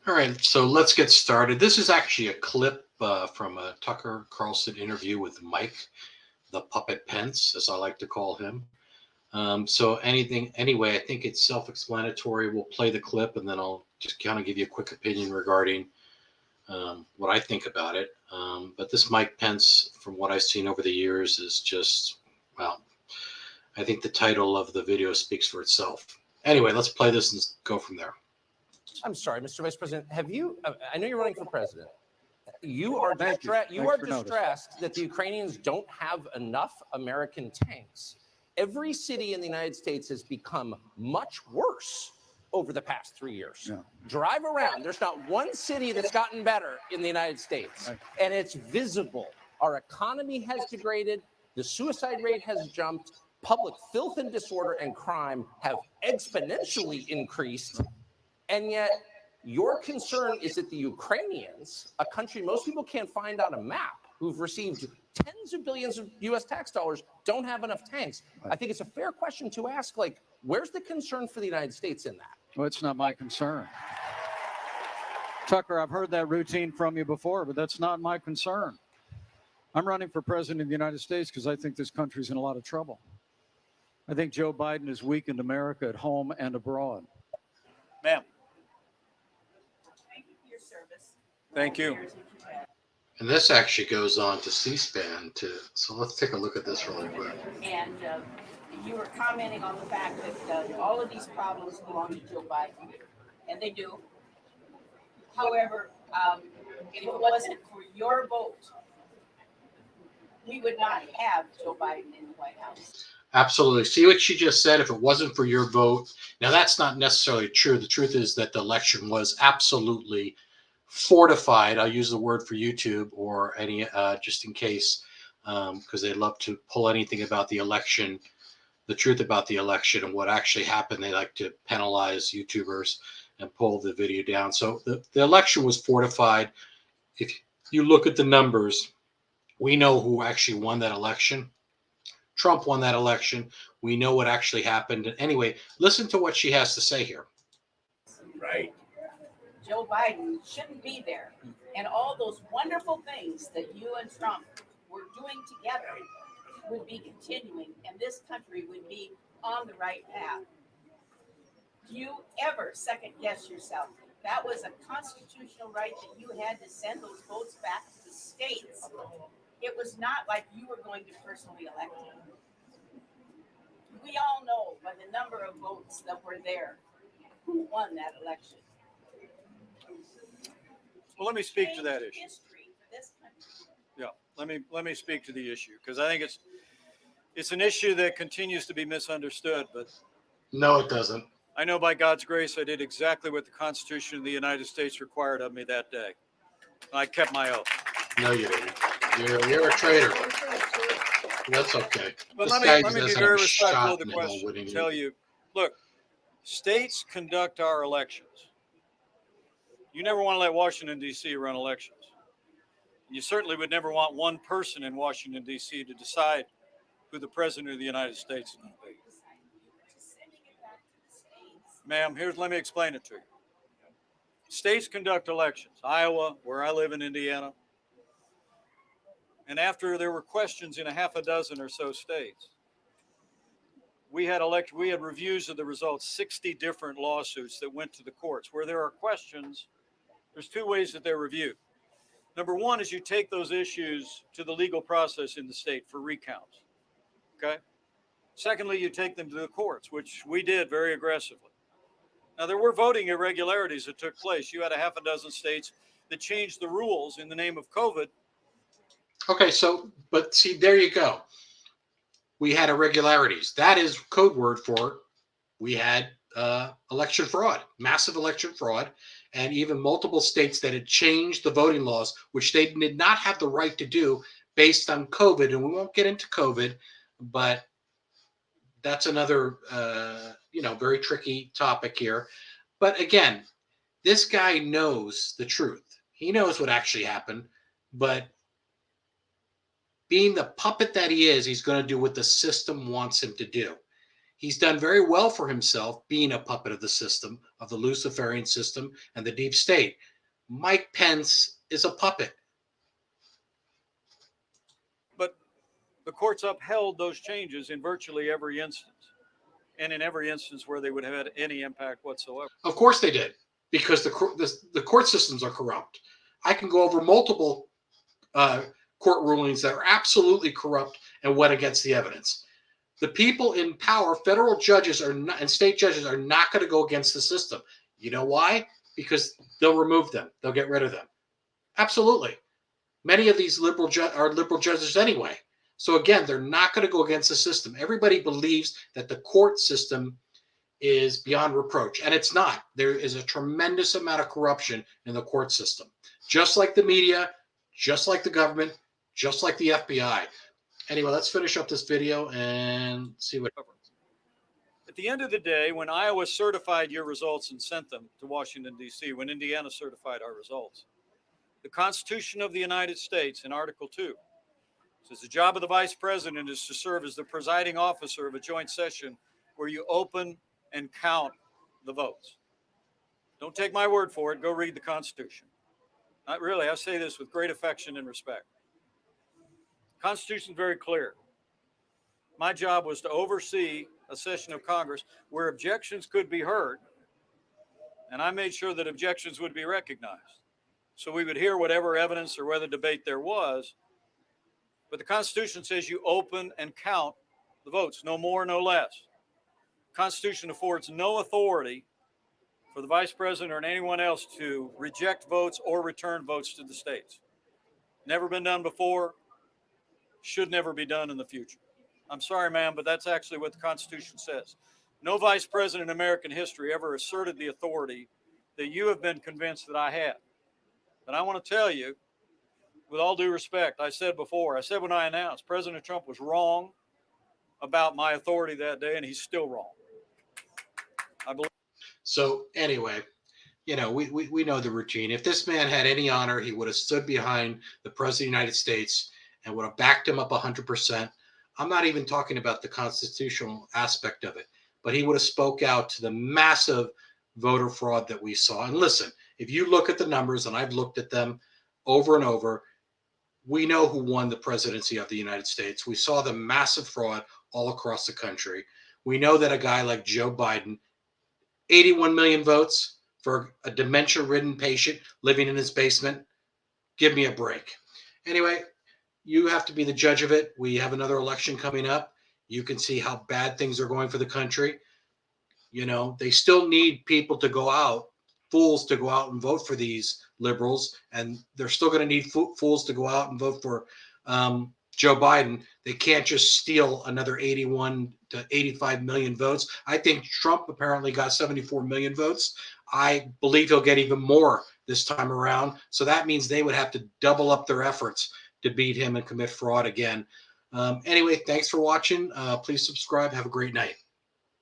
All right, so let's get started. This is actually a clip from a Tucker Carlson interview with Mike, the puppet Pence, as I like to call him. Anyway, I think it's self-explanatory. We'll play the clip and then I'll just kind of give you a quick opinion regarding what I think about it. But this Mike Pence, from what I've seen over the years, is just, well, I think the title of the video speaks for itself. Anyway, let's play this and go from there. I'm sorry, Mr. Vice President. Have you? I know you're running for president. You are distressed that the Ukrainians don't have enough American tanks. Every city in the United States has become much worse over the past 3 years. Yeah. Drive around. There's not one city that's gotten better in the United States, and it's visible. Our economy has degraded. The suicide rate has jumped. Public filth and disorder and crime have exponentially increased. And yet, your concern is that the Ukrainians, a country most people can't find on a map, who've received tens of billions of U.S. tax dollars, don't have enough tanks. I think it's a fair question to ask, like, where's the concern for the United States in that? Well, it's not my concern. Tucker, I've heard that routine from you before, but that's not my concern. I'm running for president of the United States because I think this country's in a lot of trouble. I think Joe Biden has weakened America at home and abroad. Ma'am. Thank you for your service. Thank you. And this actually goes on to C-SPAN too. So let's take a look at this really quick. And you were commenting on the fact that all of these problems belong to Joe Biden, and they do. However, if it wasn't for your vote, we would not have Joe Biden in the White House. Absolutely. See what she just said? If it wasn't for your vote. Now, that's not necessarily true. The truth is that the election was absolutely fortified. I'll use the word for YouTube or any, just in case, because they love to pull anything about the election, the truth about the election and what actually happened. They like to penalize YouTubers and pull the video down. So the election was fortified. If you look at the numbers, we know who actually won that election. Trump won that election. We know what actually happened. Anyway, listen to what she has to say here. Right. Joe Biden shouldn't be there. And all those wonderful things that you and Trump were doing together would be continuing, and this country would be on the right path. Do you ever second guess yourself? That was a constitutional right that you had to send those votes back to the states. It was not like you were going to personally elect him. We all know by the number of votes that were there who won that election. Well, let me speak to that issue. Yeah, let me speak to the issue because I think it's an issue that continues to be misunderstood. But no, it doesn't. I know by God's grace I did exactly what the Constitution of the United States required of me that day. I kept my oath. No, you didn't. You're a traitor. That's okay. But let me be very respectful of the question. Tell you, look, states conduct our elections. You never want to let Washington, D.C. run elections. You certainly would never want one person in Washington, D.C. to decide who the president of the United States is going to be. Ma'am, let me explain it to you. States conduct elections. Iowa, where I live in Indiana. And after there were questions in a half a dozen or so states, we had reviews of the results, 60 different lawsuits that went to the courts. Where there are questions, there's two ways that they're reviewed. Number one is you take those issues to the legal process in the state for recounts. Okay? Secondly, you take them to the courts, which we did very aggressively. Now, there were voting irregularities that took place. You had a half a dozen states that changed the rules in the name of COVID. Okay, but see, there you go. We had irregularities. That is code word for we had election fraud, massive election fraud, and even multiple states that had changed the voting laws, which they did not have the right to do based on COVID. And we won't get into COVID, but that's another, very tricky topic here. But again, this guy knows the truth. He knows what actually happened, but being the puppet that he is, he's going to do what the system wants him to do. He's done very well for himself being a puppet of the system, of the Luciferian system and the deep state. Mike Pence is a puppet. But the courts upheld those changes in virtually every instance, and in every instance where they would have had any impact whatsoever. Of course they did, because the court systems are corrupt. I can go over multiple court rulings that are absolutely corrupt and went against the evidence. The people in power, federal judges and state judges, are not going to go against the system. You know why? Because they'll remove them. They'll get rid of them. Absolutely. Many of these are liberal judges anyway. So again, they're not going to go against the system. Everybody believes that the court system is beyond reproach, and it's not. There is a tremendous amount of corruption in the court system, just like the media, just like the government, just like the FBI. Anyway, let's finish up this video and see what. At the end of the day, when Iowa certified your results and sent them to Washington, D.C., when Indiana certified our results, the Constitution of the United States in Article 2 says the job of the vice president is to serve as the presiding officer of a joint session where you open and count the votes. Don't take my word for it. Go read the Constitution. Not really. I say this with great affection and respect. The Constitution is very clear. My job was to oversee a session of Congress where objections could be heard, and I made sure that objections would be recognized. So we would hear whatever evidence or whether debate there was, but the Constitution says you open and count the votes, no more, no less. The Constitution affords no authority for the vice president or anyone else to reject votes or return votes to the states. Never been done before, should never be done in the future. I'm sorry, ma'am, but that's actually what the Constitution says. No vice president in American history ever asserted the authority that you have been convinced that I had. And I want to tell you, with all due respect, I said when I announced, President Trump was wrong about my authority that day, and he's still wrong. I believe. So anyway, we know the routine. If this man had any honor, he would have stood behind the president of the United States and would have backed him up 100%. I'm not even talking about the constitutional aspect of it, but he would have spoke out to the massive voter fraud that we saw. And listen, if you look at the numbers, and I've looked at them over and over, we know who won the presidency of the United States. We saw the massive fraud all across the country. We know that a guy like Joe Biden, 81 million votes for a dementia-ridden patient living in his basement. Give me a break. Anyway, you have to be the judge of it. We have another election coming up. You can see how bad things are going for the country. They still need people to go out, fools to go out and vote for these liberals, and they're still going to need fools to go out and vote for Joe Biden. They can't just steal another 81 to 85 million votes. I think Trump apparently got 74 million votes. I believe he'll get even more this time around. So that means they would have to double up their efforts to beat him and commit fraud again. Anyway, thanks for watching. Please subscribe. Have a great night.